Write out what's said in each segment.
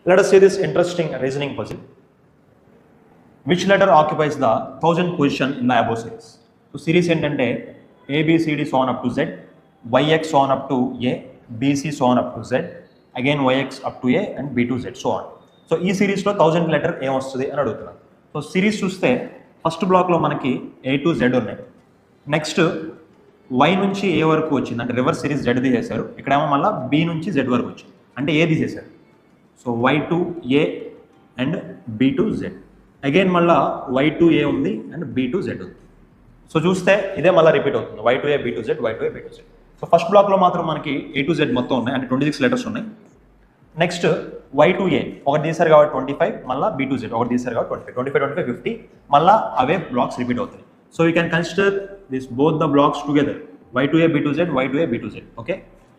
Let us see this interesting reasoning puzzle. Which letter occupies the 1000th position in the above series? So series ఏంటంటే ABCD so on up to Z, YX so on up to A, BC so on up to Z, again YX up to A and B to Z so on. So ఈ సిరీస్లో 1000 letter ఏమొస్తుంది అని అడుగుతున్నాను. So series చూస్తే first బ్లాక్లో మనకి A to Z ఉన్నాయి. Next Y నుంచి A వరకు వచ్చింది, అంటే రివర్స్ సిరీస్ Z తీసేశారు. ఇక్కడేమో మళ్ళీ B నుంచి Z వరకు వచ్చింది, అంటే A తీసేశారు. So Y to A and B to Z. Again మళ్ళీ Y to A ఉంది అండ్ B to Z ఉంది. సో చూస్తే ఇదే మళ్ళీ రిపీట్ అవుతుంది, Y to A B to Z, Y to A B to Z. So first బ్లాక్లో మాత్రం మనకి A to Z మొత్తం ఉన్నాయి, అంటే 26 లెటర్స్ ఉన్నాయి. నెక్స్ట్ Y to A ఒకటి తీసారు కాబట్టి 25, మళ్ళీ B to Z ఒకటి తీసారు కాబట్టి 25, 50 మళ్ళీ అవే బ్లాక్స్ రిపీట్ అవుతాయి. So you can consider this both the blocks together, Y to A B to Z, Y to A B to Z. Okay,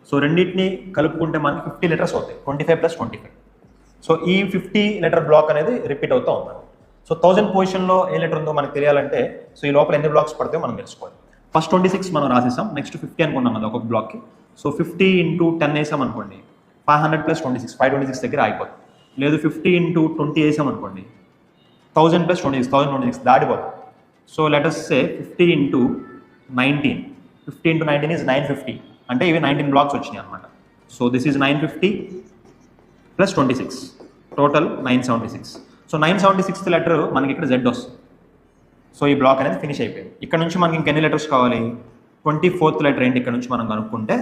so రెండింటిని కలుపుకుంటే మనకి 50 లెటర్స్ అవుతాయి, 25 + 25. సో ఈ 50 లెటర్ బ్లాక్ అనేది రిపీట్ అవుతూ ఉంటుంది. సో 1000 పొజిషన్లో ఏ లెటర్ ఉందో మనకు తెలియాలంటే సో ఈ లోపల ఎన్ని బ్లాక్స్ పడితే మనం తెలుసుకోవాలి. ఫస్ట్ 26 మనం రాసేసాం, నెక్స్ట్ 50 అనుకున్నాం అది ఒక్కొక్క బ్లాక్కి. సో 50 × 10 వేసాం అనుకోండి, 500 + 26, 526 దగ్గర అయిపోతుంది. లేదు 50 × 20 వేసాం అనుకోండి, 1000 + 26, 1026 దాటిపోతుంది. So let us say 50 × 19, 50 × 19 is 950, అంటే ఇవి 19 బ్లాక్స్ వచ్చినాయి అనమాట. So this is 950 + 26, total 976. So 976th letter మనకి ఇక్కడ Z వస్తుంది. సో ఈ బ్లాక్ అనేది ఫినిష్ అయిపోయింది. ఇక్కడ నుంచి మనకి ఇంకెన్ని లెటర్స్ కావాలి, 24th లెటర్ ఏంటి ఇక్కడ నుంచి మనం కనుక్కుంటే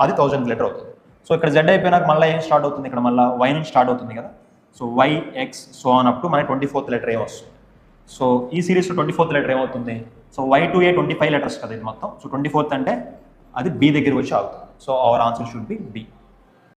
అది 1000th లెటర్ అవుతుంది. సో ఇక్కడ Z అయిపోయినాక మళ్ళీ ఏం స్టార్ట్ అవుతుంది, ఇక్కడ మళ్ళీ Y నుంచి స్టార్ట్ అవుతుంది కదా. So YX so on up to మనకి 24th లెటర్ ఏమొస్తుంది. సో ఈ సిరీస్లో 24th లెటర్ ఏమవుతుంది, so Y to A 25 letters కదా ఇది మొత్తం. సో 24th అంటే అది B దగ్గర వచ్చి ఆగుతుంది. So our answer should be B.